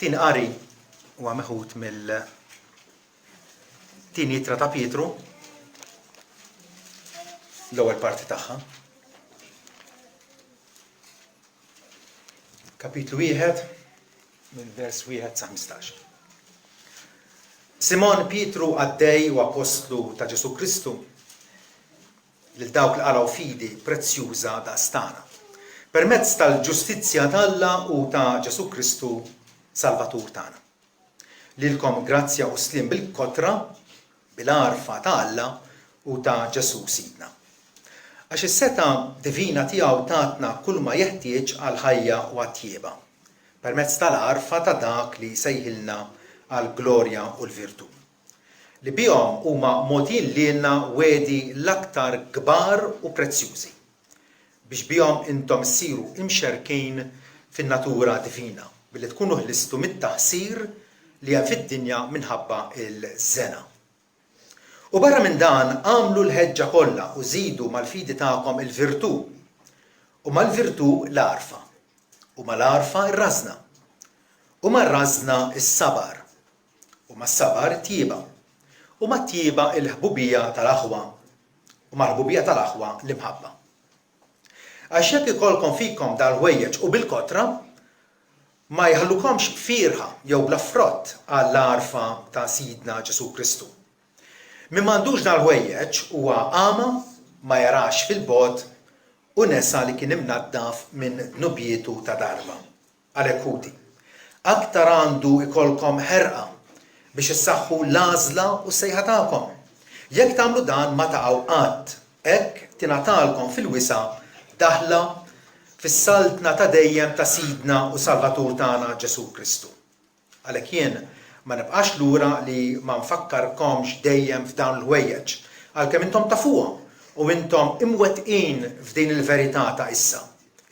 Tin qari huwa meħud mill-tieni ittra ta' Pietru, l-ewwel parti tagħha. Kapitlu 1 minn vers 1 sa 15. Simon Pietru għaddej u apostlu ta' Ġesu Kristu lil dawk li qalaw fidi prezzjuża daqstana permezz tal-ġustizzja t'Alla u ta' Ġesu Kristu Salvatur tagħna. Lilkom grazzja u sliem bil-kotra bil-għarfa ta' Alla u ta' Ġesu Sidna. Għax is-seta divina tiegħu tatna kull ma jeħtieġ għal ħajja u għat-tjieba permezz tal-għarfa ta' dak li sejħilna għal glorja u l-virtu. Li bihom huma mogħtijin lilna wedi l-aktar kbar u prezzjużi biex bihom intom issiru imxerkin fin-natura divina billi tkunu ħlistu mit-taħsir li hemm fid-dinja minħabba il-żena. U barra minn dan għamlu l-ħeġġa kollha u żidu mal-fidi tagħkom il-virtu u mal-virtu l-għarfa u mal-għarfa ir-rażna u mar-rażna is-sabar u mas-sabar it-tjieba u mat-tjieba il-ħbubija tal-aħwa u mal-ħbubija tal-aħwa l-imħabba. Għax jekk ikolkom fikom dal-ħwejjeġ u bil-kotra ma jħallukomx firħa jew bla frott għall-għarfa ta' Sidna Ġesu Kristu. Min m'għandux dal-ħwejjeġ huwa għama ma jarax fil-bogħod u nesa li kien imnaddaf minn nubietu ta' darba. Għalhekk ħudi, aktar għandu ikolkom ħerqa biex issaħħu l-għażla u s-sejħa tagħkom. Jekk tagħmlu dan ma taqgħu qatt, hekk tingħatalkom fil-wisa daħla fis-saltna ta' dejjem ta' Sidna u Salvatur tagħna Ġesu Kristu. Għalhekk jien ma nibqax lura li ma nfakkarkomx dejjem f'dawn il-ħwejjeġ għalkemm intom tafuhom u intom imwettqin f'din il-verità ta' issa.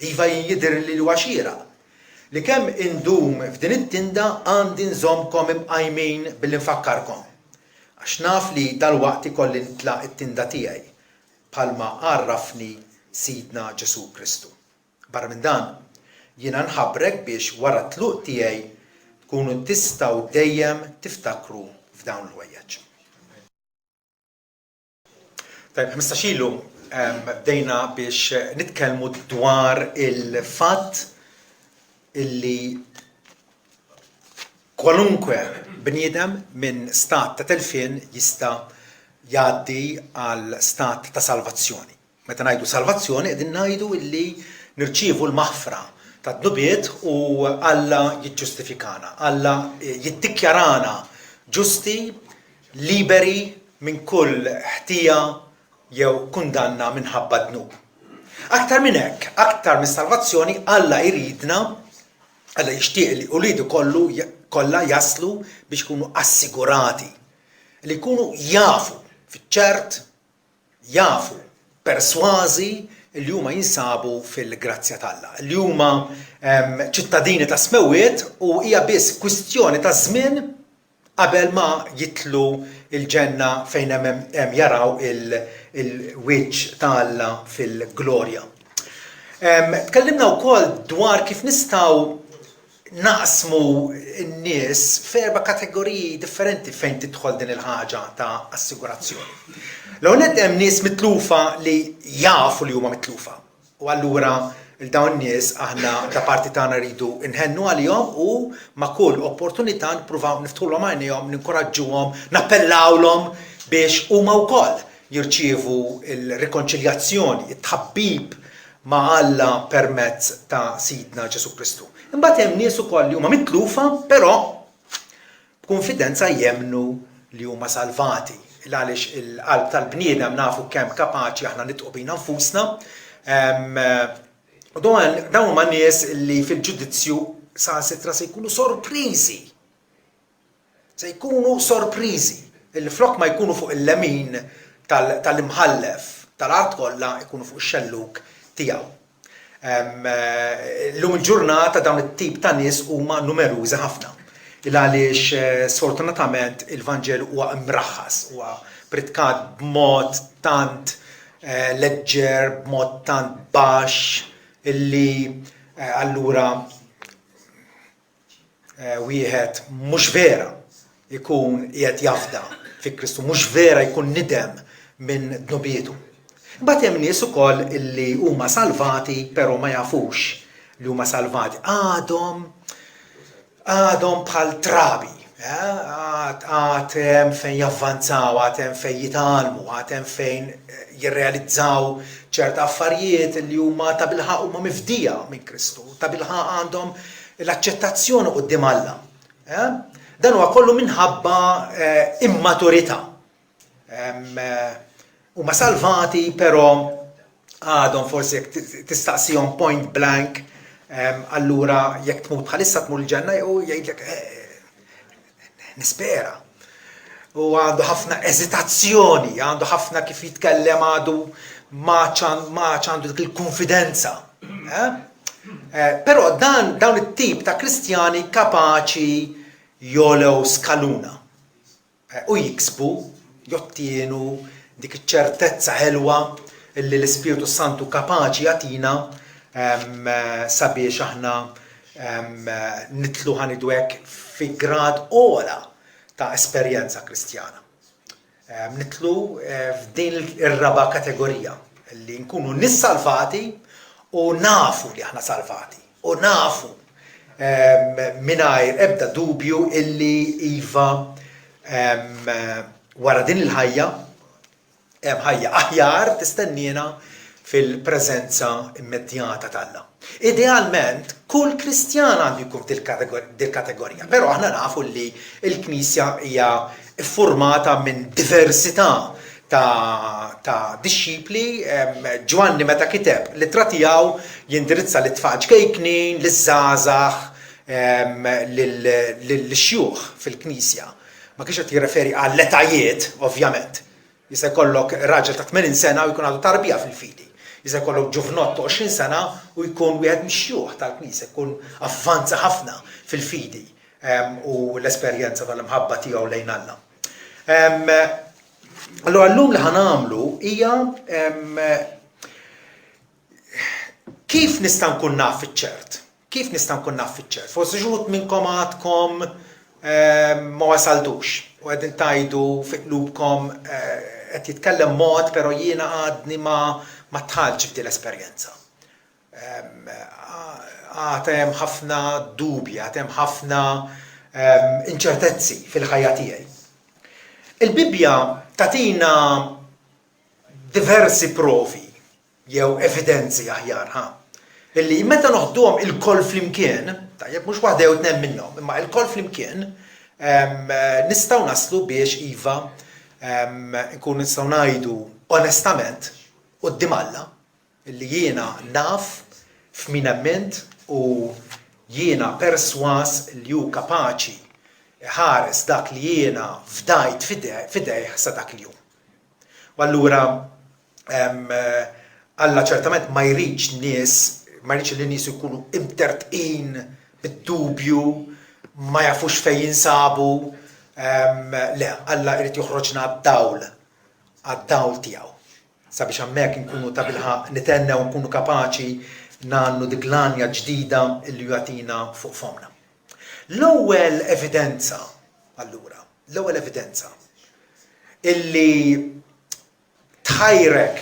Iva jidher li l-għaxira li kemm indum f'din it-tinda għandi nżommkom imqajmin billi nfakkarkom. Għax naf li dalwaqt ikolli nitlaq it-tinda tiegħi bħalma għarrafni Sidna Ġesu Kristu. Barra minn dan, jiena nħabbrek biex wara t-tluq tiegħi tkunu tistgħu dejjem tiftakru f'dawn il-ħwejjeġ. Tajb, 15 ilu bdejna biex nitkellmu dwar il-fatt illi kwalunkwe bniedem minn stat ta' telfien jista' jgħaddi għal stat ta' salvazzjoni. Meta ngħidu salvazzjoni qegħdin ngħidu illi nirċievu l-maħfra ta' dnubiet u Alla jiġġustifikana, Alla jiddikjarana ġusti, liberi minn kull ħtija jew kundanna minħabba dnub. Aktar minn hekk, aktar minn salvazzjoni Alla jridna, Alla jixtieq li ulidu kollha jaslu biex ikunu assigurati, li jkunu jafu fiċ-ċert, jafu persważi li huma jinsabu fil-grazzja t'Alla, li huma ċittadini ta' smewiet u hija biss kwistjoni ta' żmien qabel ma jitlu il-ġenna fejn hemm jaraw il-wiċċ ta' Alla fil-glorja. Tkellimna wkoll dwar kif nistgħu naqsmu n-nies f'erba' kategoriji differenti fejn tidħol din il-ħaġa ta' assigurazzjoni. L-għonet hemm nies mitlufa li jafu li huma mitlufa. U allura il-dawn nies aħna ta' parti tagħna rridu nħennu għalihom u ma' kull opportunità nippruvaw niftħulhom għajnejhom, ninkoraġġuhom, nappellawlhom biex huma wkoll jirċievu l-rikonċiljazzjoni, it-tħabbib ma' Alla permezz ta' Sidna Ġesu Kristu. Imbagħad hemm nies ukoll li huma mitlufa, però b'konfidenza jemmnu li huma salvati. Għaliex il-qalb tal-bniedem nafu kemm kapaċi aħna nitqu bejn nfusna. Dawn huma nies li fil-ġudizzju saħansitra se jkunu sorpriżi. Se jkunu sorpriżi. Il-flok ma jkunu fuq il-lemin tal-imħallef tal-art kollha jkunu fuq ix-xelluk tiegħu. Llum il-ġurnata dawn it-tip ta' nies huma numerużi ħafna. Għaliex sfortunatament il-Vanġel huwa mraħħas, huwa pritkat b'mod tant leġġer, b'mod tant baxx illi allura wieħed mhux vera jkun qiegħed jafda fi Kristu, mhux vera jkun nidem minn dnubietu. Imbagħad hemm nies ukoll illi huma salvati però ma jafux li huma salvati. Għadhom bħal trabi. Għatem fejn javvanzaw, għatem fejn jitalmu, għatem fejn jirrealizzaw ċerta affarijiet li huma ta' bilħaq huma mifdija minn Kristu, ta' bilħaq għandhom l-aċċettazzjoni quddiem Alla. Dan huwa kollu minħabba immaturità. Huma salvati, però għadhom forsi jekk tistaqsihom point blank, allura jekk tmut bħalissa tmur l-ġenna jew jgħidlek nispera. U għandu ħafna eżitazzjoni, għandu ħafna kif jitkellem, għandu maċ għandu dik il-konfidenza. Però dawn it-tip ta' Kristjani kapaċi jolew skaluna u jiksbu, jottienu dik iċ-ċertezza ħelwa illi l-Ispiritu Santu kapaċi jagħtina sabiex aħna nitlu ħanidu hekk fi grad ola ta' esperjenza kristjana. Nitlu f'din ir-raba kategorija li nkunu nissalvati u nafu li aħna salvati u nafu mingħajr ebda dubju illi iva wara din il-ħajja hemm ħajja aħjar tistennina fil-preżenza immedjata tagħha. Idealment, kull Kristjan għandu jkun dil-kategorija, però aħna nafu li l-Knisja hija formata minn diversità ta' disċipli. Ġwanni meta kiteb l-ittra tiegħu jindirizza lit-tfal ġkejknin, liż-żgħażagħ, lill-xjuħ fil-Knisja. Ma kienx qed jirreferi għall-etajiet, ovvjament. Jista' jkollok raġel ta' 80 sena u jkun għadu tarbija fil-fidi. Jista' jkollok ġuvnott ta' 20 sena u jkun wieħed mix-xjuħ tal-Knisja, jkun avvanza ħafna fil-fidi u l-esperjenza tal-imħabba tiegħu lejn Alla. Allura llum li ħanamlu hija kif nista' nkun naf fiċ-ċert. Kif nista' nkun naf fiċ-ċert? Forsi ġud minnkom għadkom ma wasaltux u qegħdin tajdu fi qlubkom qed jitkellem mod, però jiena għadni ma tħallx f'din l-esperjenza. Għatem ħafna dubji, għatem ħafna inċertezzi fil-ħajja tiegħi. Il-Bibja tatina diversi provi jew evidenzi aħjar illi meta noħduhom il-koll flimkien, tajjeb mhux waħda jew tnejn minnhom, imma il-koll flimkien nistgħu naslu biex iva nkun nistgħu ngħidu onestament quddiem Alla illi jiena naf f'min emment u jiena perswas li hu kapaċi ħares dak li jiena fdajt fidejh sa dak il-jum. U allura Alla ċertament ma jridx li nies ikunu imtertqin bid-dubju, ma jafux fejn jinsabu. Le, Alla jrid joħroġna għad-dawl tiegħu. Sabiex hemmhekk inkunu ta' bilħaq nitennew nkunu kapaċi nagħmlu dik glanja ġdida li jagħtina fuq fomna. L-ewwel evidenza illi tħajrek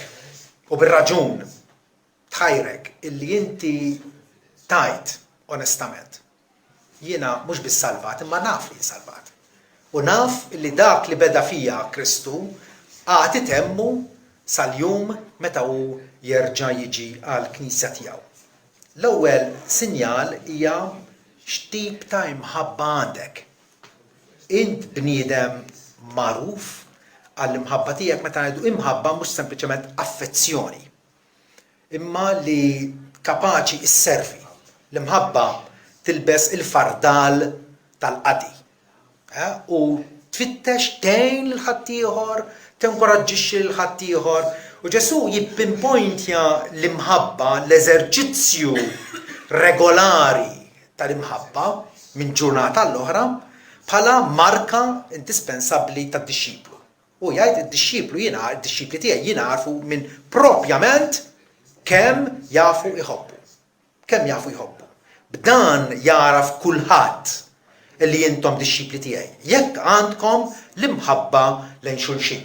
u bir-raġun tħajrek illi inti tajt onestament. Jiena mhux biss salvat, imma naf li salvat. U naf illi dak li beda fija Kristu għad itemmu sal-jum meta hu jerġa' jiġi għall-Knisja tiegħu. L-ewwel sinjal hija x'tip ta' imħabba għandek. Int bniedem magħruf għall-imħabba tiegħek meta ngħidu imħabba mhux sempliċement affezzjoni, imma li kapaċi isservi. L-imħabba tilbes il-fardal tal-qadi u tfittex tgħin l-ħaddieħor, tinkoraġġixxi l-ħaddieħor. U Ġesu jippinpointja l-imħabba, l-eżerċizzju regolari tal-imħabba minn ġurnata l-oħra bħala marka indispensabbli tad-dixxiplu. U jgħid id-dixxiplu id-dixxipli tiegħi jingħarfu minn propjament kemm jafu jħobbu. B'dan jaraf kulħadd illi intom dixxipli tiegħi. Jekk għandkom l-imħabba lejn xulxin.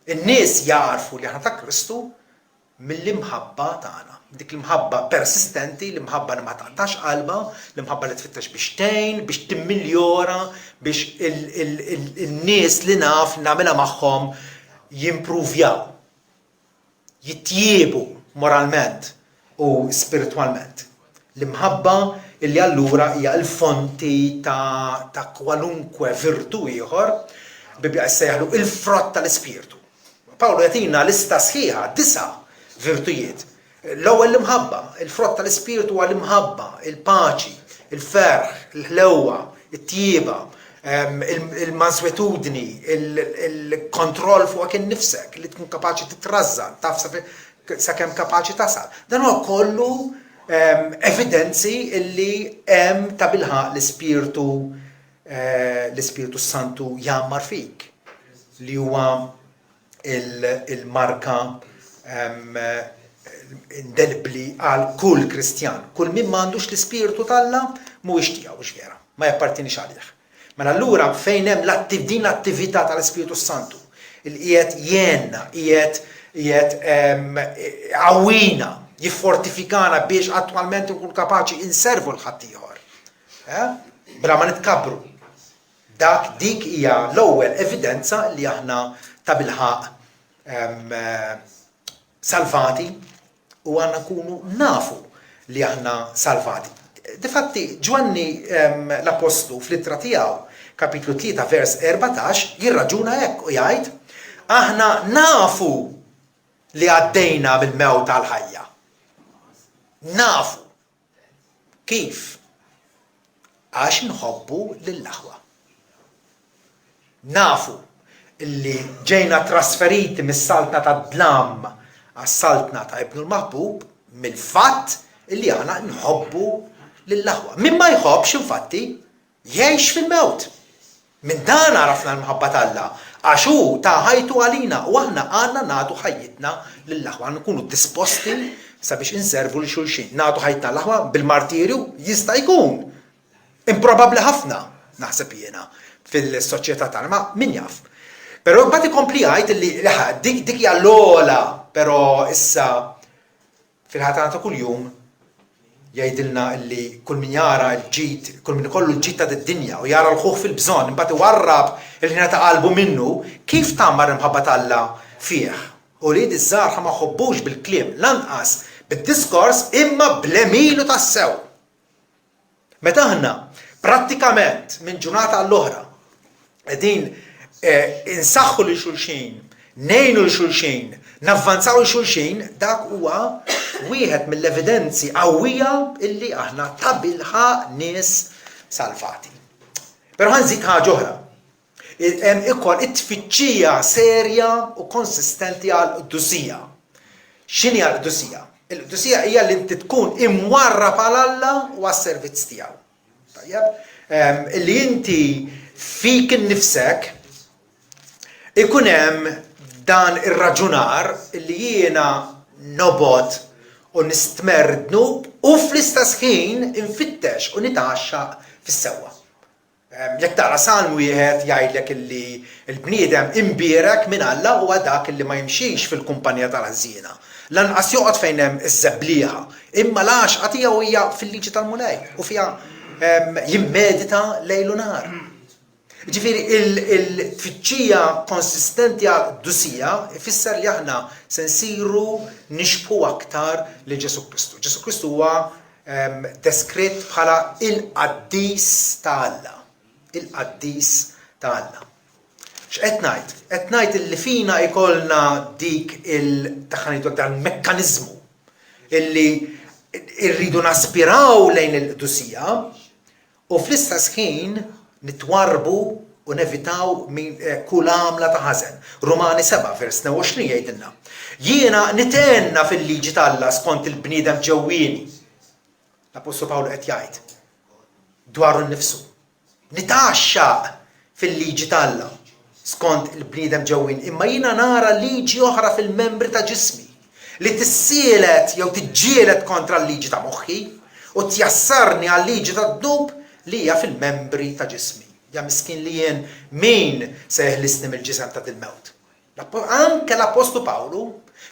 In-nies jarfu li aħna ta' Kristu mill-imħabba tagħna. Dik l-imħabba persistenti, l-imħabba li ma taqtax qalba, l-imħabba li tfittex biex tgħin, biex timmiljora, biex il-nies li naf nagħmilha magħhom jimpruvjaw, jittjiebu moralment u spiritualment. L-imħabba illi allura hija l-fonti ta' kwalunkwe virtu ieħor Bibja jissejħlu il-frott tal-ispirtu. Pawlu jatina lista sħiħa 9 virtujiet. L-ewwel l-imħabba, il-frott tal-ispirtu huwa l-imħabba, il-paċi, il-ferħ, il-ħlewwa, it-tjieba, il-manswetudni, il-kontroll fuq innifsek li tkun kapaċi titrazza, taf sakemm kapaċi tasal. Dan huwa kollu evidenzi illi hemm ta' bilħaq l-Ispirtu Santu jammar fik li huwa il-marka indelibli għal kull Kristjan. Kull min m'għandux l-Ispirtu talla mhuwiex tiegħu vera, ma jappartinix għalih. Mela allura fejn hemm din l-attività tal-Ispirtu Santu il qiegħed jenna, qiegħed għawina, jiffortifikana biex attwalment nkun kapaċi inservu l-ħadd ieħor. Bla ma nitkabru. Dik hija l-ewwel evidenza li aħna ta' bilħaq salvati u għandna nkunu nafu li aħna salvati. Difatti Ġwanni l-Apostlu fl-ittra tiegħu kapitlu 3 vers 14 jirraġuna hekk u jgħid aħna nafu li għaddejna bil-mewt tal-ħajja. Nafu. Kif? Għax nħobbu lill-aħwa. Nafu illi ġejna trasferiti mis-saltna ta' dlam għas-saltna ta' Ibnu l-Maħbub mill-fatt illi għana nħobbu lill-aħwa. Min ma jħobbx infatti jgħix fil-mewt. Min dan għarafna l-mħabba talla għax hu ta' ħajtu għalina u aħna għandna nagħtu ħajjitna lill-aħwa. Nkunu disposti sabiex inservu li xulxin. Nagħtu ħajtna l-aħwa bil-martirju jista' jkun. Improbabbli ħafna naħseb jiena fil-soċjetà tagħna, ma min jaf. Però mbagħad ikompli jgħid li dik hija l-ogħla, però issa fil-ħajja ta' kuljum jgħidilna li kull min jara l-ġid, kull min ikollu l-ġid ta' d-dinja u jara l-ħuħ fil-bżonn, imbagħad iwarrab il-ħina ta' qalbu minnu, kif tagħmar imħabba Alla fih. U li iż-żgħar ma ħobbux bil-kliem, lanqas bid-diskors imma bl-emilu tas-sew. Meta aħna prattikament minn ġurnata għall-oħra qegħdin insaħħu lil xulxin, ngħinu lil xulxin, navvanzaw lil xulxin, dak huwa wieħed mill-evidenzi qawwija illi aħna ta' bilħaq nies salvati. Però ħanżid ħaġa oħra. Hemm ikoll it-tfittxija serja u konsistenti għal qdusija. X'inhi l-qdusija? Il-qdusija hija li inti tkun imwarrab għal Alla u għas-servizz tiegħu. Illi inti fik innifsek ikun hemm dan ir-raġunar illi jiena nobod u nistmerdnu u fl-istess ħin infittex u nitaxxaq fis-sewwa. Jekk tara salm wieħed jgħidlek illi l-bniedem imbierek minn Alla huwa dak illi ma jimxix fil-kumpanija tal-ħażina. Lanqas joqgħod fejn hemm iż-żebblieħa, imma l-għaxqa tiegħu hija fil-liġi tal-mulej u fiha jimmedita lejl u nar. Ġifieri il-tfittxija konsistenti għal qdusija ifisser li aħna se nsiru nixbħu aktar li Ġesu Kristu. Ġesu Kristu huwa deskritt bħala il-qaddis ta' Alla. Il-qaddis ta' Alla. X'qed ngħid? Qed ngħid illi fina jkollna dik il-mekkaniżmu illi irridu naspiraw lejn il-qdusija u fl-istess ħin nitwarbu u nevitaw minn kull għamla ta' ħażen. Rumani 7 vers 22 jgħidilna. Jiena nitenna fil-liġi ta' skont il-bniedem ġewwieni. L-Apostolu Pawlu qed jgħid dwaru nnifsu. Nitaxxaq fil-liġi ta' skont il-bniedem ġewwien, imma jiena nara liġi oħra fil-membri ta' ġismi li tissielet jew tiġġielet kontra l-liġi ta' moħħi u tjassarni għal-liġi ta' dub li hija fil-membri ta' ġismi. Ja miskin li jien min se jeħlisni mill-ġisem ta' dil-mewt. Anke l-Apostlu Pawlu,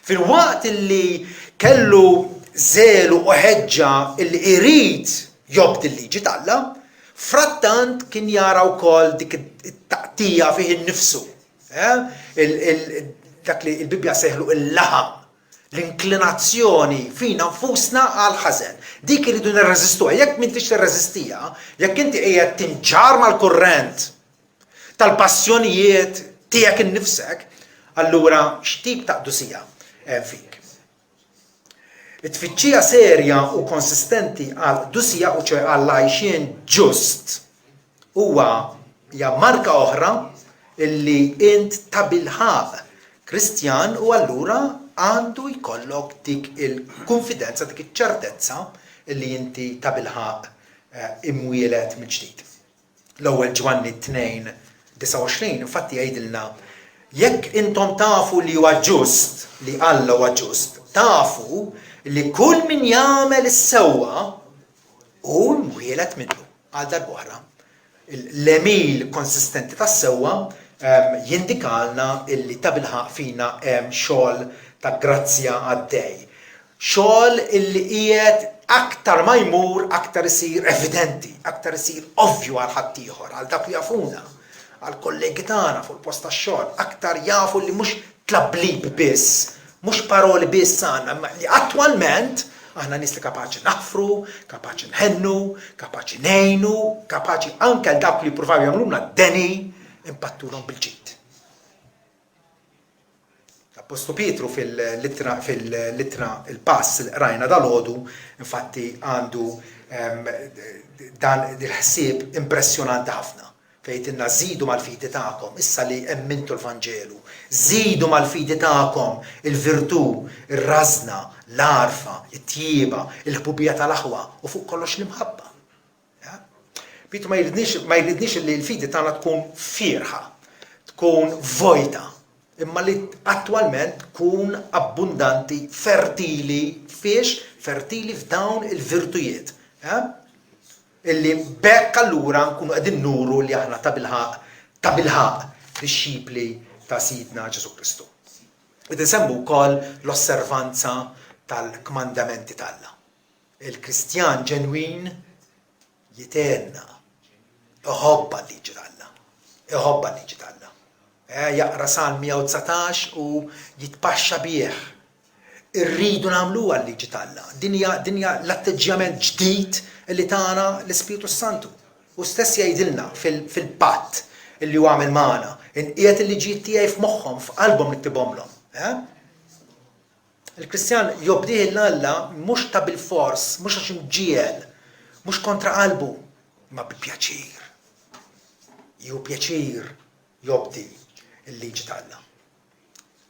fil-waqt li kellu żelu u ħeġġa li irid jobdi l-liġi talla, frattant kien jara wkoll dik it-taqtija fih innifsu. Dak li l-Bibja seħlu il-laħam, l-inklinazzjoni fina nfusna għal ħażen. Dik iridu nirreżistuha, jekk m'intix tirreżistija, jekk inti qiegħed tinġar mal-kurrent tal-passjonijiet tiegħek innifsek, allura x'tip ta' qdusija hemm fik. It-tfittxija serja u konsistenti għal qdusija u ċe għal għajxien ġust huwa hija marka oħra illi int ta' bilħaq Kristjan u allura għandu jkollok dik il-konfidenza, dik iċ-ċertezza li inti ta' bilħaq imwielet mill-ġdid. L-ewwel Ġwanni 2:29 infatti jgħidilna jekk intom tafu li huwa ġust, li Alla huwa ġust, tafu li kull min jagħmel is-sewwa hu mwielet minnu. Għal darb'oħra l-emil konsistenti tas-sewwa jindikalna illi ta' bilħaq fina hemm xogħol ta' grazzja għaddej. Xogħol illi qiegħed aktar ma jmur aktar isir evidenti, aktar isir ovvju għal ħaddieħor, għal dak li jafuna, għal kollegi tagħna fuq il-post tax-xogħol, aktar jafu li mhux tlablib biss, mhux paroli biss għandna, ma li attwalment aħna nies li kapaċi naħfru, kapaċi nħennu, kapaċi ngħinu, kapaċi anke għal dak li jippruvaw jagħmluna deni impattulhom bil-ġid. Apostlu Pietru fil-littra il-pass li qrajna dal-għodu, infatti għandu dan il-ħsieb impressjonanti ħafna. Fejtinna żidu mal-fidi tagħkom, issa li emmintu l-Vanġelu, żidu mal-fidi tagħkom il-virtù, ir-rażna, l-arfa, it-tjieba, il-ħbubija tal-aħwa u fuq kollox l-imħabba. Pietru ma jridniex li l-fidi tagħna tkun firħa, tkun vojta, imma li attwalment tkun abbundanti, fertili fiex, fertili f'dawn il-virtujiet. Illi bekk allura nkunu qegħdin nuru li aħna ta' bilħaq disċipli ta' Sidna Ġesu Kristu. Id insemmu wkoll l-osservanza tal-kmandamenti tagħna. Il-Kristjan ġenwin jitenna, iħobba l-liġi tagħna, iħobba l-liġi tagħna. Jaqra Salm 119 u jitpaxxa bih. Irridu nagħmlu għal-liġi tagħna. Dinja l-atteġġjament ġdid li tagħna l-Ispiritu Santu. U stess jgħidilna fil-patt li huwa għamel magħna, inqiegħed il-liġijiet tiegħi f'moħħhom, f'qalbhom niktibhomlhom. Il-Kristjan jobdih l-Alla mhux ta' bil-fors, mhux għax imġiel, mhux kontra qalbu, ma bi pjaċir. Ju pjaċir jobdi il-liġi tagħna.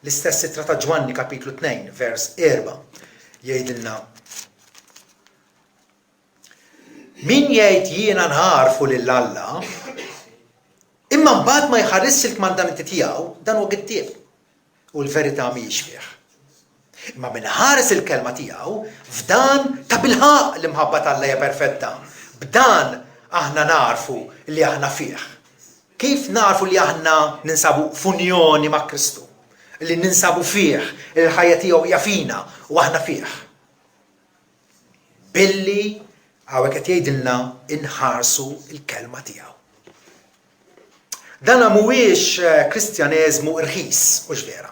L-istess ittra ta' Ġwanni kapitlu 2, vers 4 jgħidilna min jgħid jiena nħarfu lil Alla, imma mbagħad ma jħarris il-kmandamenti tiegħu dan huwa kittieb u l-verità mhijiex fih. Imma min ħares il-kelma tiegħu f'dan ta' bilħaq l-imħabba tal-Alla hija perfetta. B'dan aħna narfu li aħna fih. Kif narfu li aħna ninsabu f'unjoni ma' Kristu? Li ninsabu fih, il-ħajja tiegħu hija fina u aħna fih. Billi hawnhekk qed jgħidilna inħarsu il-kelma tiegħu. Dan mhuwiex Kristjaneżmu rħis, mhux vera.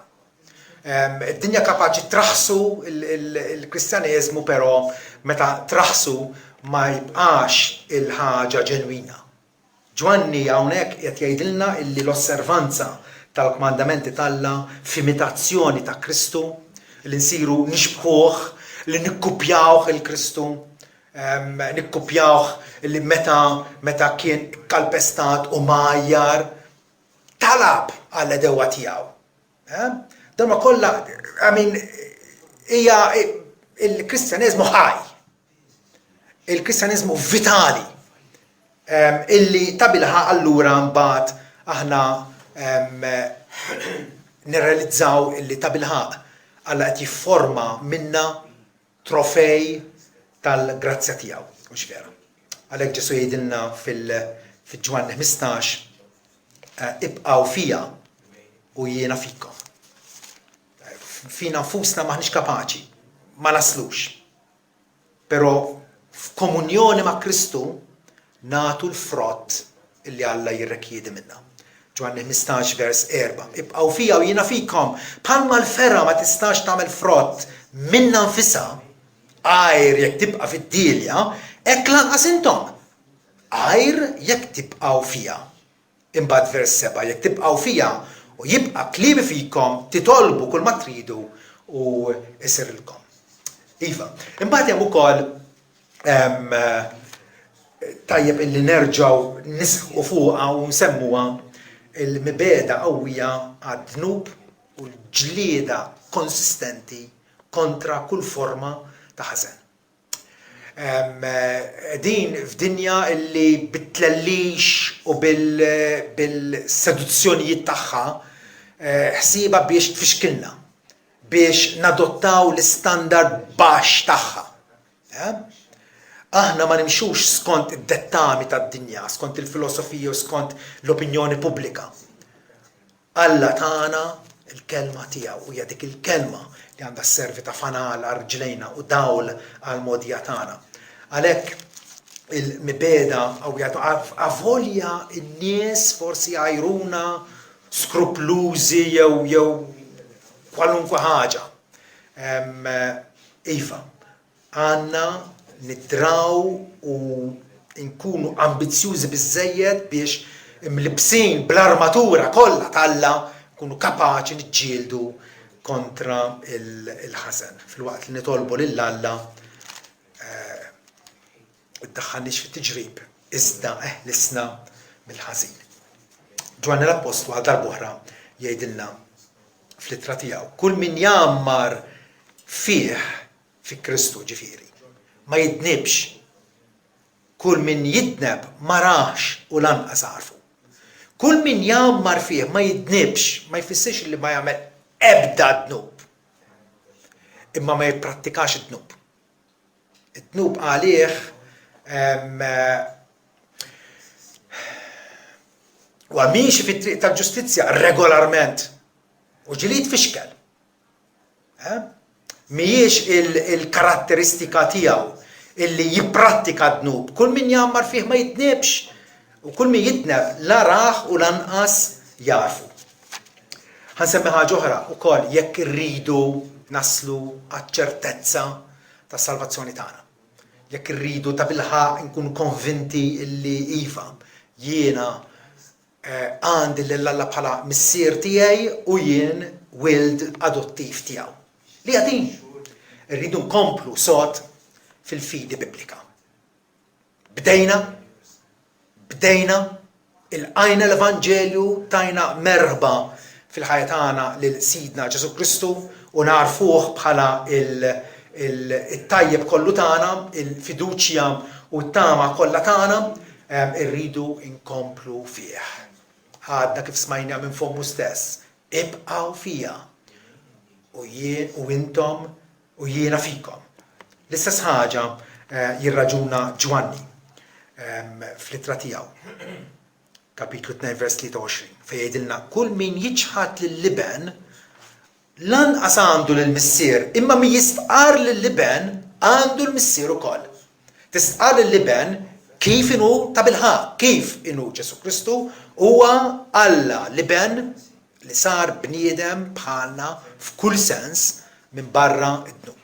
Id-dinja kapaċi traħsu il-Kristjaneżmu, però meta traħsu ma jibqax il-ħaġa ġenwina. Ġwanni hawnhekk qed jgħidilna illi l-osservanza tal-kmandamenti tagħna f'imitazzjoni ta' Kristu, li nsiru nixbħuh, li nikkupjawh il-Kristu, nikkupjawh li meta kien kalpestat u majjar talab għall-edewa tiegħu. Dan ma kollha, hija il-Kristjaneżmu ħaj, il-Kristjaneżmu vitali, illi ta' bilħaq allura mbagħad aħna nirrealizzaw illi ta' bilħaq Alla qed jifforma minna trofej tal-grazzja tiegħu, mhux vera. Għalhekk Ġesu jgħidilna fil-Ġwanni 15 ibqgħu fija u jiena fikom. Fina nfusna maħniex kapaċi, ma naslux. Però f'komunjoni ma' Kristu nagħtu l-frott illi Alla jirrekjedi minna. Ġwanni 15 vers 4. Ibqgħu fija u jiena fikom. Bħalma l-ferra ma tistax tagħmel frott minna nfisha, għajr jekk tibqa' fid-dilja, hekk lanqas intom. Għajr jekk tibqgħu fija. Imbagħad vers 7, jekk tibqgħu fija u jibqa' kliemi fikom, titolbu kull ma tridu u isirilkom. Iva, imbagħad hemm ukoll tajjeb illi nerġgħu nisħu fuqha u nsemmuha il-mibeda qawwija għad-dnub u l-ġlieda konsistenti kontra kull forma ta' ħażen. Din f'dinja illi bit-tlellix u bil-seduzzjonijiet tagħha ħsieba biex tfixkilna, biex nadottaw l-istandard baxx tagħha. Aħna ma nimxux skont id-dettami tad-dinja, skont il-filosofija u skont l-opinjoni pubblika. Alla tagħna il-kelma tiegħu hija dik il-kelma li għandha sservi ta' fanal arġlejna u dawl għal modija tagħna. Għalhekk il-mibeda avolja n-nies forsi għajruna skruplużi jew kwalunkwe ħaġa. Iva, għandna nidraw u nkunu ambizzjużi biżżejjed biex imlibsin bl-armatura kollha t'Alla nkunu kapaċi niġġieldu kontra il-ħażen. Fil-waqt li nitolbu lil Alla iddaħħalniex fit-tiġrib, iżda eħlisna mill-ħażin. Ġwanni l-Apostlu għal darb'oħra jgħidilna fl-ittra tiegħu, kull min jammar fih fi Kristu ġifieri ma jidnibx, kull min jidneb ma raħx u lanqas għarfu. Kull min jammar fih ma jidnibx, ma jfissirx li ma jagħmel ebda dnub, imma ma jipprattikax id-dnub. Id-dnub għalih u għamiex fit-triq tal-ġustizzja regolarment u ġilid fixkel. Mhijiex il-karatteristika tiegħu illi jipprattika dnub. Kull min jammar fih ma jidnibx u kull min jidneb la raħ u lanqas jarfu. Ħansemmi ħaġa oħra wkoll jekk irridu naslu għaċ-ċertezza tas-salvazzjoni tagħna. Jekk irridu ta' bilħaq nkunu konvinti illi iva jiena għandi lil Alla bħala missier tiegħi u jien wild adottiv tiegħu. Li għadin, rridu nkomplu sod fil-fidi biblika. Bdejna, il-għajna l-Evanġelju tajna merħba fil-ħajja tagħna lil Sidna Ġesu Kristu u narfuh bħala il-tajjeb kollu tagħna, il-fiduċja u t-tama kollha tagħna, irridu nkomplu fih. Għadna kif smajna minn fommu stess, ibqgħu fija. U jien u intom u jiena fikom. L-istess ħaġa jirraġuna Ġwanni fl-ittra tiegħu. Kapitlu 2 vers 23 fejn jgħidilna kull min jiġħad lill-liben lanqas għandu lill-missier, imma min jistqar lill-liben għandu l-missier ukoll. Tistqar lill-liben kif inhu ta' bilħaq, kif inhu Ġesu Kristu huwa Alla liben li sar bniedem bħalna f'kull sens minn barra id-dnub.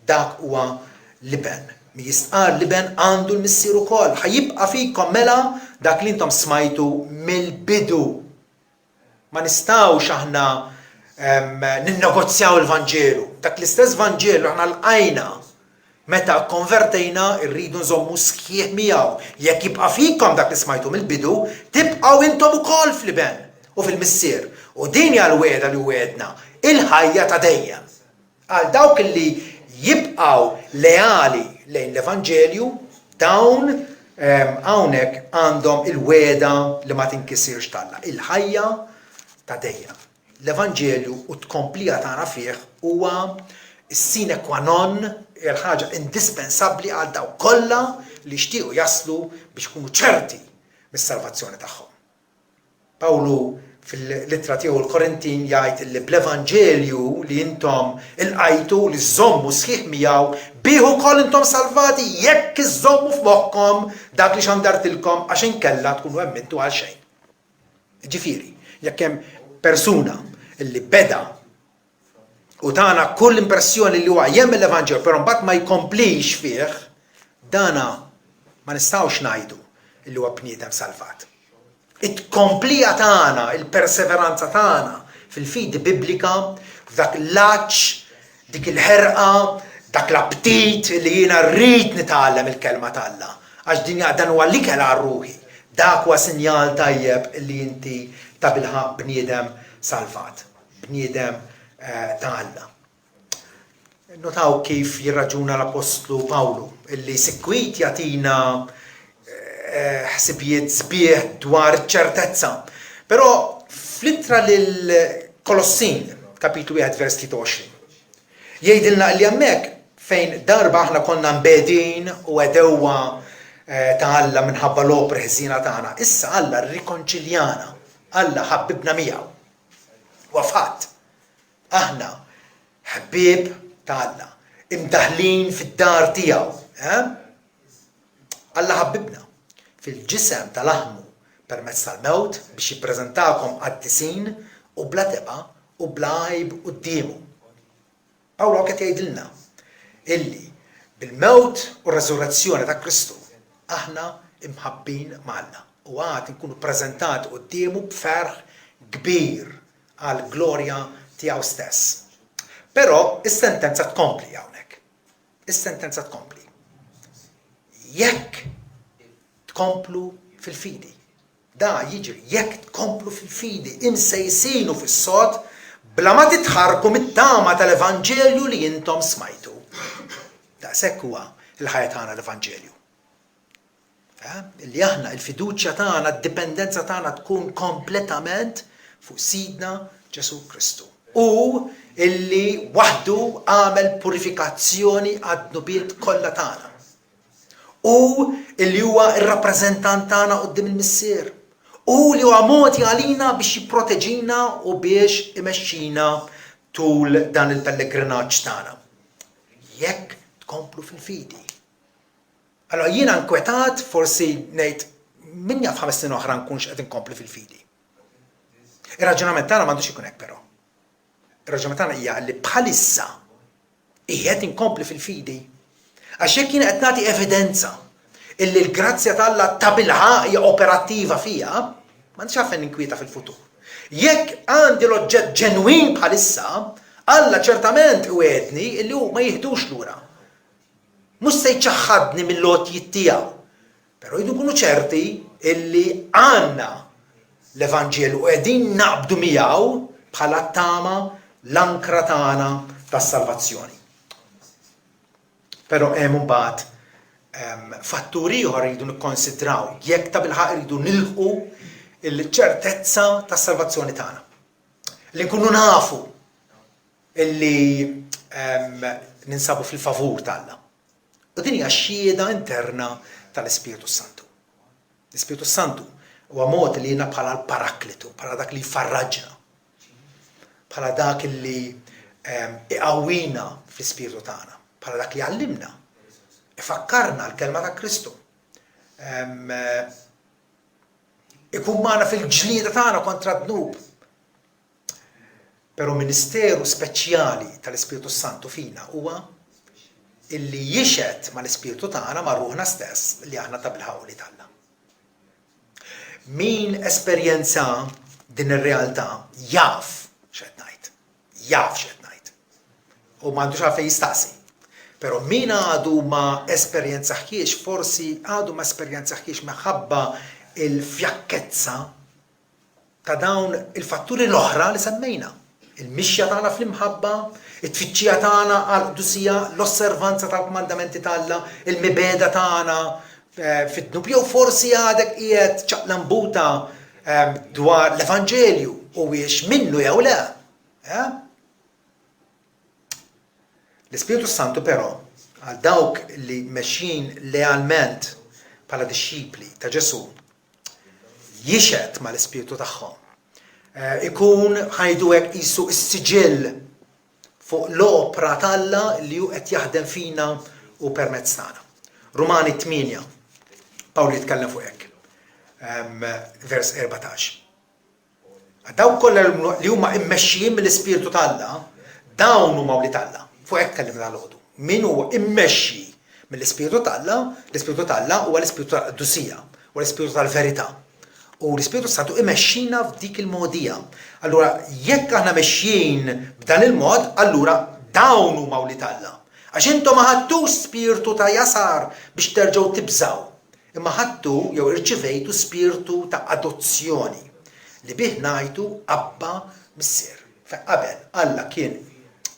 Dak huwa liben. Mi jistqar liben għandu l-missier ukoll. Ħajibqa' fikom mela dak li intom smajtu mill-bidu. Ma nistgħux aħna ninnegozjaw il-Vanġelu. Dak l-istess Vanġelu aħna lqajna meta konvertejna rridu nżommu sħiħ miegħu. Jekk jibqa' fikom dak li smajtu mill-bidu, tibqgħu intom ukoll fl-liben u fil-missier. U din hija l-weda li wedna, il-ħajja ta' dejjem. Għal dawk li jibqgħu leali lejn l-Evanġelju, dawn hawnhekk għandhom il-weda li ma tinkisirx tagħna, il-ħajja ta' dejjem. L-Evanġelju u tkomplija tagħna fih huwa s-sine qua non, il-ħaġa indispensabbli għal dawk kollha li jixtiequ jaslu biex ikunu ċerti mis-salvazzjoni tagħhom. Pawlu fil-littra tiegħu l-Korintin jgħid li bl-Evanġelju li intom ilqajtu li żommu sħiħ miegħu bieħu wkoll intom salvati jekk iżommu f'moħħkom dak li xandartilkom għax inkella tkunu emmintu għal xejn. Ġifieri, jekk hemm persuna li beda u tagħna kull impressjoni li huwa jemmen l-Evanġelju però mbagħad ma jkomplix fih, dana ma nistgħux ngħidu li huwa bniedem salvat. It-komplija tagħna, il-perseveranza tagħna fil-fidi biblika, f'dak l-aċċ, dik il-ħerqa, dak l-aptit li jiena rrid nitgħallem il-kelma tal-Alla. Għax din dan huwa l-ikel għar-ruħi. Dak huwa sinjal tajjeb li inti ta' bilħaq bniedem salvat, bniedem ta' Alla. Notaw kif jirraġuna l-Apostlu Pawlu, illi sikwit jagħtina ħsibijiet sbieħ dwar ċertezza. Però fl-ittra lill-Kolossin, kapitlu 1, vers 23, jgħidilna li hemmhekk fejn darba aħna konna mbedin u għedewwa ta' Alla minħabba l-opra ħżiena tagħna, issa Alla rrikonċiljana, Alla ħabbibna miegħu. Wafat, aħna ħbieb ta' Alla, imdaħlin fid-dar tiegħu. Alla ħabbibna fil-ġisem tal-aħmu permezz tal-mewt biex jippreżentakom qaddisin u bla teba u bla għajb qudiemu. Pawlu qed jgħidilna illi bil-mewt u r-reżurrezzjoni ta' Kristu aħna imħabbin magħna u għad nkunu ppreżentati qudiemu b'ferħ kbir għal glorja tiegħu stess. Però is-sentenza tkompli hawnhekk. Is-sentenza tkompli. Jekk tkomplu fil-fidi. Da jiġri, jekk tkomplu fil-fidi, imsejsinu fis-sod, bla ma titħarku mit-tama tal-Evanġelju li intom smajtu. Daqshekk huwa il-ħajja tagħna l-Evanġelju. Illi aħna il-fiduċja tagħna, d-dipendenza tagħna tkun kompletament fuq Sidna Ġesu Kristu. U illi waħdu għamel purifikazzjoni għad-nubiet kollha tagħna. U li huwa ir-rappreżentant tagħna quddiem il-Missier. U li huwa moti għalina biex jipproteġina u biex imexxina tul dan il-pellegrinaġġ tagħna. Jekk tkomplu fil-fidi. Allora jiena nkwetat forsi ngħid min jaf 5 snin oħra nkunx qed inkompli fil-fidi. Ir-raġunament tagħna m'għandux ikun hekk però. Ir-raġunament tagħna hija li bħalissa qiegħed inkompli fil-fidi. Għax jekk jien qed nagħti evidenza illi l-grazzja tal-Alla ta' bilħaq hija operattiva fiha, m'għandix għalfejn ninkwieta fil-futur. Jekk għandi l-oġġett ġenwin bħalissa, Alla ċertament iwiedni illi hu ma jieħdux lura. Mhux se jċaħħadni mill-lotjiet tiegħu. Però jridu nkunu ċerti illi għandna l-Evanġelju u qegħdin naqbdu miegħu bħala tama l-ankra tagħna tas-salvazzjoni. Però hemm imbagħad fatturi ieħor iridu nikkonsidraw jekk ta' bilħaq iridu nilħqu l-ċertezza tas-salvazzjoni tagħna. Li nkunu nafu illi ninsabu fil-favur tagħna. U din hija xhieda interna tal-Ispiritu Santu. L-Ispiritu Santu huwa mod li jiena bħala l-paraklitu, bħala dak li jfarraġna, bħala dak li iqawwina fl-Ispiritu tagħna. Bħala dak li għallimna, ifakkarna l-kelma ta' Kristu. Ikun magħna fil-ġlieda tagħna kontra d-dnub. Però ministeru speċjali tal-Ispiritu Santu fina huwa illi jixed mal-Ispiritu tagħna ma' ruħna stess li aħna ta' bilħaq li tagħna. Min esperjenza din ir-realtà jaf x'qed ngħid. Jaf x'qed ngħid. U m'għandux għalfejn jistaqsi. Però min għadu ma esperjenzaħiex, forsi għadu ma esperjenzaħiex meħabba il-fjakkezza ta' dawn il-fatturi l-oħra li semmejna. Il-mixja tagħna fl-imħabba, it-tfittxija tagħna għal-qdusija, l-osservanza tal-komandamenti tagħna, il-mibeda tagħna fit-dnub, jew forsi għadek qiegħed ċaqlambuta dwar l-Evanġelju u wiex minnu jew le. L-Ispiritu Santu però għal dawk li mexjin lealment bħala disċipli ta' Ġesu jixed mal-ispirtu tagħhom. Ikun ħajdu hekk qisu s-siġill fuq l-opra talla li hu qed jaħdem fina u permezz tagħna. Rumani 8, Pawli jitkellem fuq hekk. Vers 14. Daw kollha li huma immexxijin mill-ispirtu talla, dawn huma li talla. Fuq hekk kellimna l-għodu. Min huwa immexxi mill-ispirtu talla, l-ispirtu talla huwa l-ispirtu tal-qudusija, huwa l-ispirtu tal-verità. U l-Ispiritu Santu imexxina f'dik il-modija. Allura, jekk aħna mexxin b'dan il-mod, allura dawn huma li talla. Għax intom ma ħadtux spiritu ta' jasar biex terġgħu tibżaw. Imma ħadtu jew irċivejtu spiritu ta' adozzjoni li bih ngħidu Abba Missier. Qabel Alla kien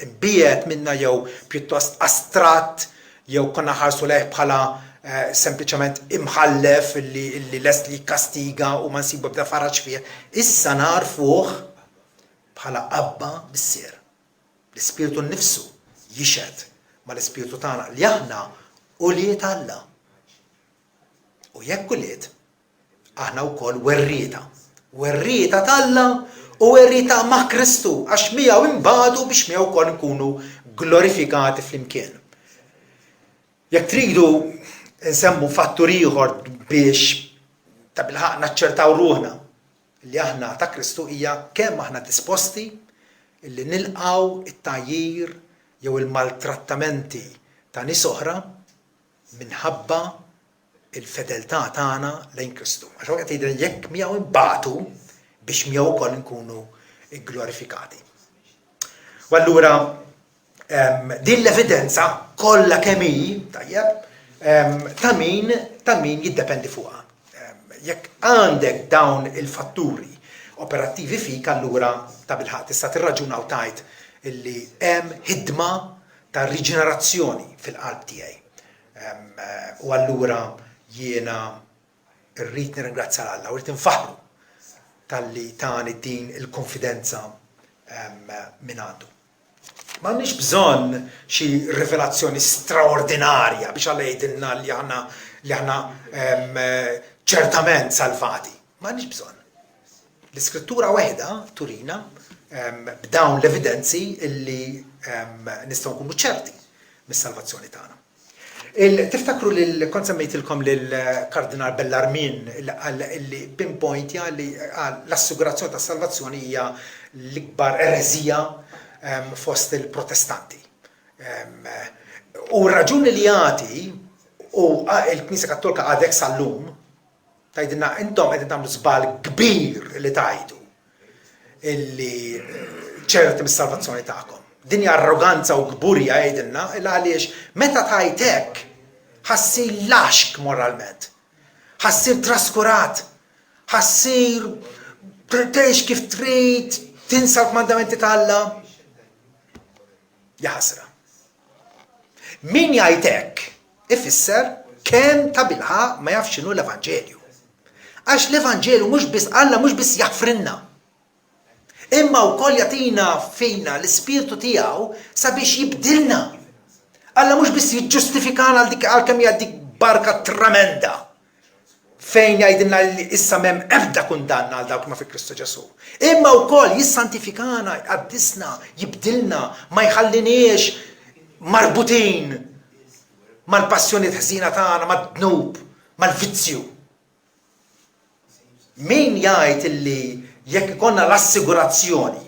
imbiet minna jew pjuttost astratt jew konna ħarsu lejh bħala sempliċement imħallef li lest li kastiga u ma nsibu bda faraġ fih. Issa narfuh bħala Abba Missier. L-Ispiritu nnifsu jixed ma l-Ispiritu tagħna li aħna uliet Alla. U jekk uliet, aħna wkoll werrieta. Werrieta t'Alla u werrieta ma' Kristu għax miegħu imbagħdu biex miegħu wkoll nkunu glorifikati flimkien. Jekk tridu nsemmu fattur ieħor biex ta' bilħaq naċċertaw ruħna li aħna ta' Kristu hija kemm aħna disposti illi nilqgħu it-tajjir jew il-maltrattamenti ta' nies oħra minħabba il-fedeltà tagħna lejn Kristu. Għax waqt jgħidilna jekk miegħu imbagħtu biex miegħu wkoll nkunu glorifikati. U allura din l-evidenza kollha kemm hi tajjeb ta' min jiddependi fuqha. Jekk għandek dawn il-fatturi operattivi fik, allura ta' bilħaq tista' tirraġuna u tgħid illi hemm ħidma ta' riġenerazzjoni fil-qalb tiegħi. U allura jiena rrid nirringrazzja Alla u rrid infaħru talli tani din il-konfidenza minn għandu. M'għandniex bżonn xi rivelazzjoni straordinarja biex Alla jgħidilna li aħna ċertament salvati. M'għandniex bżonn. L-Iskrittura waħda turina b'dawn l-evidenzi illi nistgħu nkunu ċerti mis-salvazzjoni tagħna. Tiftakru li kont semmejtilkom lill-Kardinal Bellarmin li pinpointja li l-assigurazzjoni tas salvazzjoni hija l-ikbar ereżija fost il-protestanti. U r-raġuni li jagħti u l-Knisja Kattolika għadek sal-lum tgħidilna intom qegħdin tagħmlu żball kbir li tgħidu illi ċerti mis-salvazzjoni tagħkom. Dinja arroganza u gburja jgħidilna għaliex meta tgħid hekk ħassir laxk moralment. Ħassir traskurat. Ħassir tgħix kif trid, tinsa l-mandamenti ta' Alla. Ja ħasra. Min jgħid hekk ifisser kemm ta' bilħaq ma jafx x'inhu l-Evanġelju. Għax l-Evanġelju mhux biss Alla mhux biss jaħfrinna. Imma wkoll jagħtina fina l-Ispirtu tiegħu sabiex jibdilna. Alla mhux biss jiġġustifikana għalkemm hija dik barka tremenda fejn jgħidilna li issa m'hemm ebda kundanna għal dawk ma fi Kristu Ġesu. Imma wkoll jissantifikana, jqaddisna, jibdilna, ma jħalliniex marbutin mal-passjoni ħżina tagħna, mad-dnub, mal-vizzju. Min jgħid illi jekk ikonna l-assigurazzjoni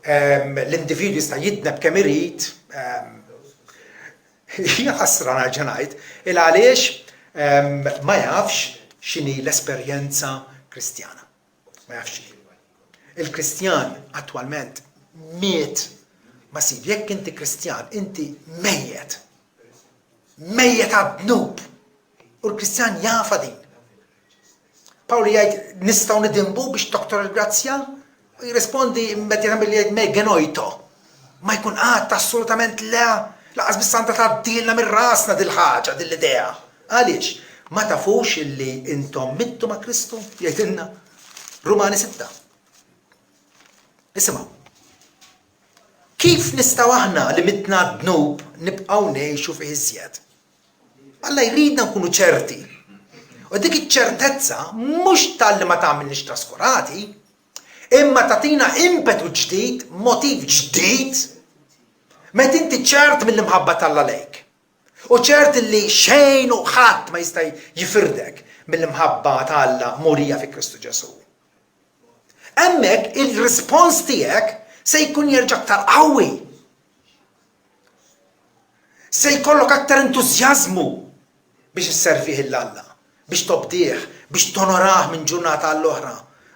l-individwu jista' jidneb kemm irid, hija ħasra nerġa' ngħid, il għaliex ma jafx x'inhi l-esperjenza Kristjana. Ma jafx x'inhi. Il-Kristjan attwalment miet ma sib, jekk inti Kristjan, inti mejjed. Mejjed għad-dnub. U l-Kristjan jafa din. Pawli jgħid nistgħu nidimbu biex doktor il-grazzja? Jirrispondi immedjatament li jgħid me genojto. Ma jkun assolutament le. Laqas bis-santa tgħaddilna mir-rasna dil-ħaġa, dil-idea. Għaliex? Ma tafux illi intom mittu ma' Kristu? Jgħidilna Rumani 6. Isimgħu. Kif nistgħu aħna li mitna d-dnub nibqgħu ngħixu fih iżjed? Alla jridna nkunu ċerti U dik iċ-ċertezza mhux tal-li ma tagħmilniex traskurati, imma tagħtina impetu ġdid, motiv ġdid, meta inti ċert mill-imħabba tal lejk. U ċert li xejn u ħadd ma jista' jifirdek mill-imħabba tal-Alla murija fi Kristu Ġesu. Hemmhekk il-rispons tiegħek se jkun jerġa' aktar qawwi. Se jkollok aktar entużjażmu biex isservih l-Alla, biex tobdih, biex tonorah minn ġurnata għall-oħra.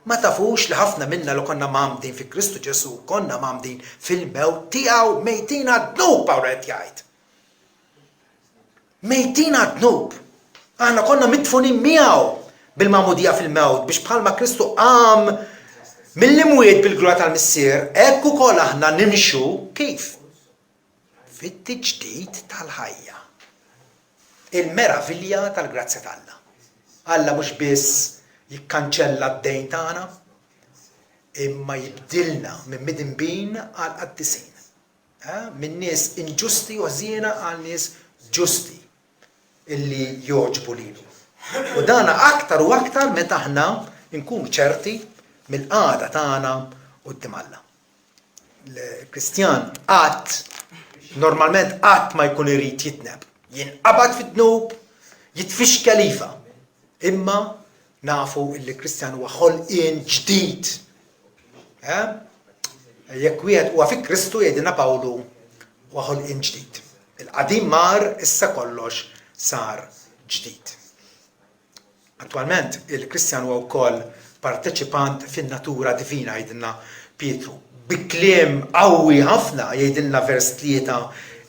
Ma tafux li ħafna minna li konna mamdin fi Kristu Ġesu, konna mamdin fil-mewt tiegħu mejtin għad-dnub Pawret jgħid. Mejtin għad-dnub. Aħna konna mitfunin miegħu bil-mamudija fil-mewt biex bħalma Kristu qam mill-imwiet bil-glura tal-missier, hekk ukoll aħna nimxu kif? Fit-tiġdid tal-ħajja. Il-meravilja tal-grazzja tal-Alla. Alla mhux biss jikkanċella d-dejn tagħna, imma jibdilna minn midinbin għal qaddisin. Minn nies inġusti u ħżiena għal nies ġusti illi joġbu lilu. U dana aktar u aktar meta aħna nkunu ċerti mill-qagħda tagħna quddiem Alla. L-Kristjan normalment qatt ma jkun irid jitneb. Jinqabad fid-dnub, jitfixkel iva. Imma nafu illi Kristjan huwa ħolqien ġdid. Jekk wieħed huwa fi Kristu jgħidilna Pawlu huwa ħolqien ġdid. Il-qadim mar issa kollox sar ġdid. Attwalment il-Kristjan huwa wkoll parteċipant fin-natura divina jgħidilna Pietru. Bi kliem qawwi ħafna jgħidilna vers 3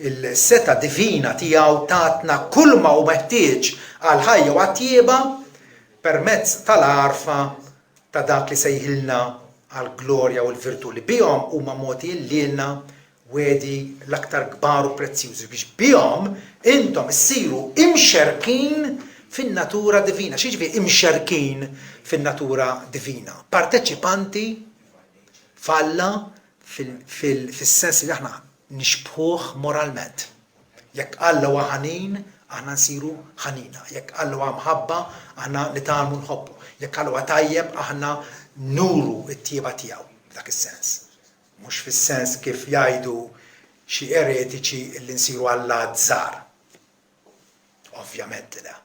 il-seta divina tiegħu tatna kull ma hu meħtieġ għal ħajja u għat-tjieba permezz tal-arfa ta' dak li sejħilna għal glorja u l-virtu li bihom huma moti lilna wedi l-aktar kbar u prezzjużi biex bihom intom issiru imxerkin fin-natura divina. X'jiġifieri imxerkin fin-natura divina? Parteċipanti falla fis-sens li aħna nixbħuh moralment. Jekk Alla huwa ħanin, aħna nsiru ħanina. Jekk Alla huwa mħabba, aħna nitalmu nħobbu. Jekk Alla huwa tajjeb, aħna nuru t-tjieba tiegħu f'dak is-sens. Mhux fis-sens kif jgħidu xi eretiċi li nsiru Alla żgħar. Ovvjament le.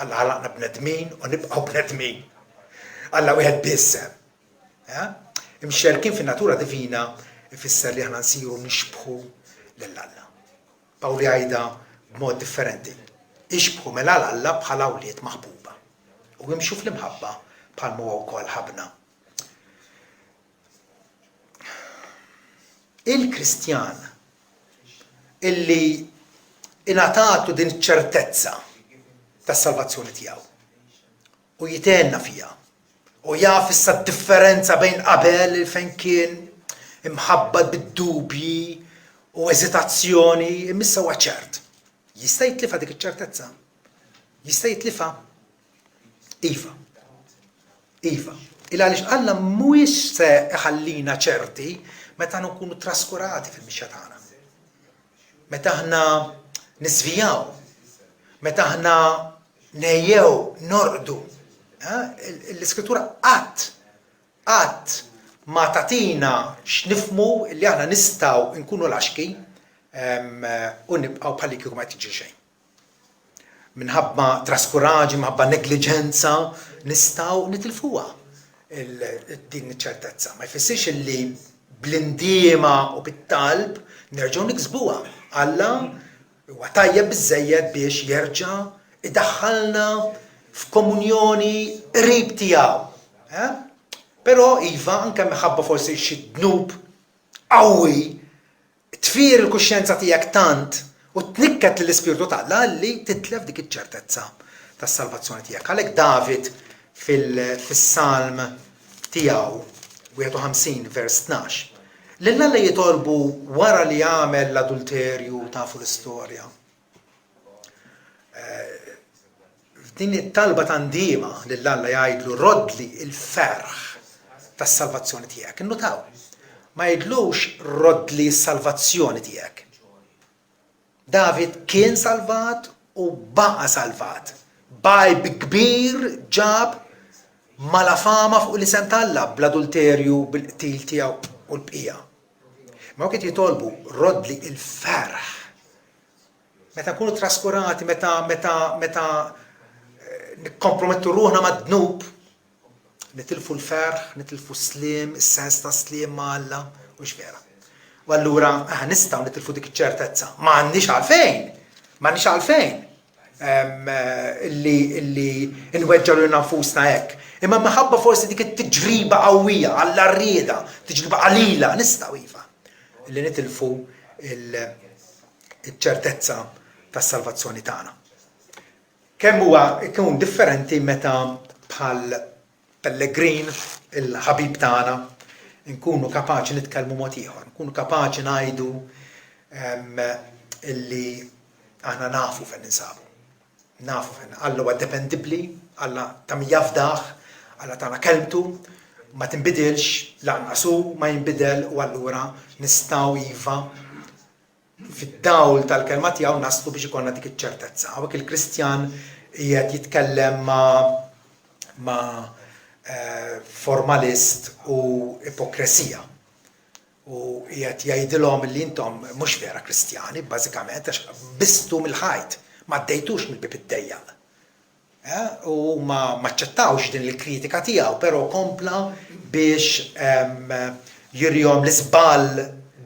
Alla ħalaqna bnedmin u nibqgħu bnedmin. Alla wieħed biss. Imxerkin fin-natura divina ifisser li aħna nsiru nixbħu lill-Alla. Pawlu jgħidha b'mod differenti. Ixbħu mela l-Alla bħala awliet maħbuba. U imxu fl-imħabba bħalma huwa wkoll ħabna. Il-Kristjan illi ingħatatu din ċertezza tas-salvazzjoni tiegħu u jitenna fiha u jaf issa differenza bejn qabel fejn kien imħabbad bid-dubji u eżitazzjoni, imissa huwa ċert. Jista' jitlifa dik iċ-ċertezza? Jista' jitlifa? Iva. Il għaliex Alla mhuwiex se iħallina ċerti meta nkunu traskurati fil-mixja tagħna. Meta aħna nisvijaw, meta aħna nejjew, norqdu. L-Iskrittura qatt ma tatina x'nifmu li aħna nistgħu nkunu laxki u nibqgħu bħalli kieku ma tiġi xejn. Minħabba traskuraġi, minħabba negliġenza nistgħu nitilfuha din iċ-ċertezza. Ma jfissirx li bl-indiema u bit-talb nerġgħu niksbuha. Alla huwa tajjeb biżżejjed biex jerġa' idaħħalna f'komunjoni qrib tiegħu. Però iva anke minħabba forsi xi dnub qawwi tfir il-kuxjenza tiegħek tant u tnikket lill-Ispirtu tal-Alla li titlef dik iċ-ċertezza tas-salvazzjoni tiegħek. Għalhekk David fis-Salm tiegħu 51 vers 12 lill-Alla jitolbu wara li jagħmel l-adulterju tafu l-istorja. Din it-talba tandiema lill-Alla jgħidlu rodli il-ferħ tas-salvazzjoni tiegħek. Innutaw, ma jgħidlux rodli s-salvazzjoni tiegħek. David kien salvat u baqa salvat bajb kbir ġab mala fama fuq l-isem tal-Alla bl-adulterju bil-qtil tiegħu u l-bqija. Ma kiet jitolbu rodli il-ferħ. Meta nkunu traskurati, meta nikkompromettu ruħna mad-dnub, nitilfu l-ferħ, nitilfu s-slim, is-sens ta' slim ma' Alla u x'vera. U allura nistgħu nitilfu dik iċ-ċertezza. M'għandniex għalfejn illi nweġġaw lil nfusna hekk. Imma minħabba forsi dik it-tiġriba qawwija għall-arrieda, tiġriba qalila nistgħu iva illi nitilfu il-ċertezza tas-salvazzjoni tagħna. Kemm huwa ikun differenti meta bħal pellegrin il-ħabib tagħna nkunu kapaċi nitkellmu mod ieħor, nkunu kapaċi ngħidu illi aħna nafu fejn ninsabu. Nafu fejn Alla huwa dependibbli, Alla ta' jafdaħ, Alla tagħna kelmtu, ma tinbidilx, lanqasu ma jinbidel u allura nistgħu iva fid-dawl tal-kelma tiegħu naslu biex ikollna dik iċ-ċertezza. Hawnhekk il-Kristjan qiegħed jitkellem ma' formalist u ipokresija. U qiegħed jgħidilhom li intom mhux vera Kristjani, bażikament għax bistu mill-ħajt, ma ddejtux mill-bib id-dejjaq. U ma ċċettawx din il-kritika tiegħu, però kompla biex jirjom l-isbal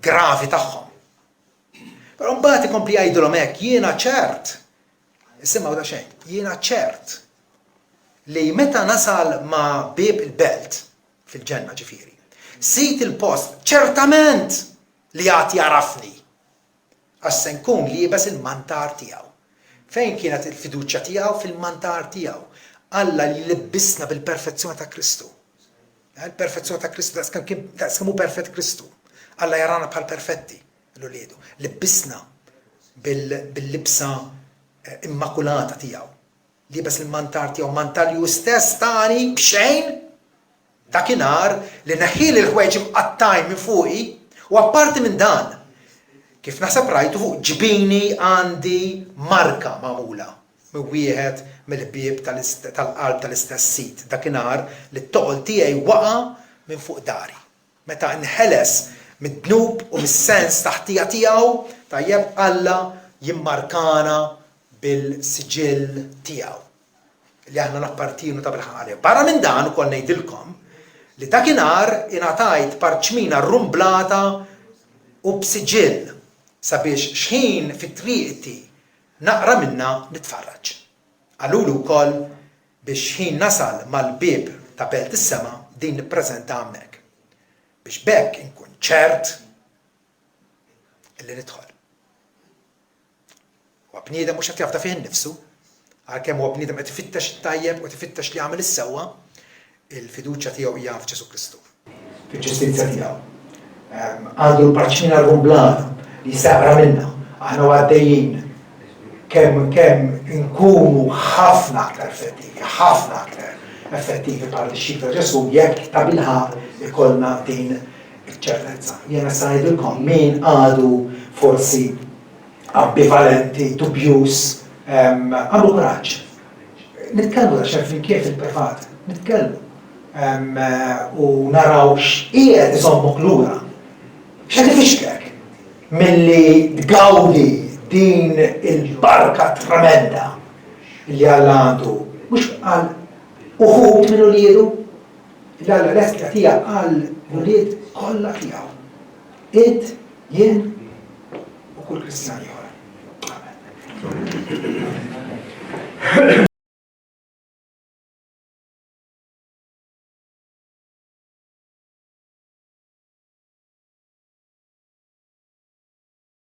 gravi tagħhom. Però mbagħad ikompli jgħidulhom hekk, jiena ċert, isimgħu da xejn, jiena ċert li meta nasal ma' bib il-belt fil-ġenna ġifieri, sit il-post ċertament li għad jarafni, għax se nkun liebes il-mantar tiegħu. Fejn kienet il-fiduċja tiegħu? Fil-mantar tiegħu. Alla li libbisna bil-perfezzjoni ta' Kristu. Il-perfezzjoni ta' Kristu, daqskemm hu perfett Kristu. Alla jarana bħal perfetti l-uliedu. Libbisna bil-libsa immakulata tiegħu. Liebes il-mantar tiegħu, mantar li hu stess tani b'xejn dakinhar li neħħiel il-ħwejġ imqattaj minn fuqi u apparti minn dan. Kif naħseb rajtu fuq ġbini għandi marka magħmula minn wieħed mill-bieb tal-qalb tal-istess sit. Dakinhar li t-toqol tiegħi waqa' minn fuq dari. Meta nħeles mid-dnub u mis-sens taħtija tiegħu, tajjeb Alla jimmarkana bil-siġill tiegħu li aħna nappartinu ta' bil-ħalja. Barra minn dan ukoll ngħidilkom li dakinhar ingħatajt parċmina rrumblata u b'siġill sabiex xħin fit-triqti naqra minna nitfarraġ. Għallulu wkoll biex xħin nasal mal-bib ta' belt is-sema din nippreżenta hemmhekk. Biex bekk inkun ċert illi nidħol. Huwa bniedem mhux qed jafda fih innifsu, għalkemm huwa bniedem qed ifittex it-tajjeb u tifittex li jagħmel is-sewwa, il-fiduċja tiegħu hija f'Ġesu Kristu. Fiċ-ġustizzja tiegħu. Għandu l-parċina rrumblata li sabra minna, aħna għaddejjin kemm inkunu ħafna aktar effettivi bħal ix-xikla Ġesu jekk ta' bilħaq ikollna din iċ-ċertezza. Jiena se ngħidilkom min għadu forsi ambivalenti, dubjus, għamlu kuraġġ. Nitkellmu da xejn kif il-privat, nitkellmu u naraw x'qiegħed iżommok lura. X'qed ifixklek milli tgawdi din il-barka tremenda li Alla għandu, mhux qal uħud minn uliedu, li Alla l-estra tiegħek qal l-ulied kollha tiegħu. Id, jien u kull Kristjan ieħor. Amen.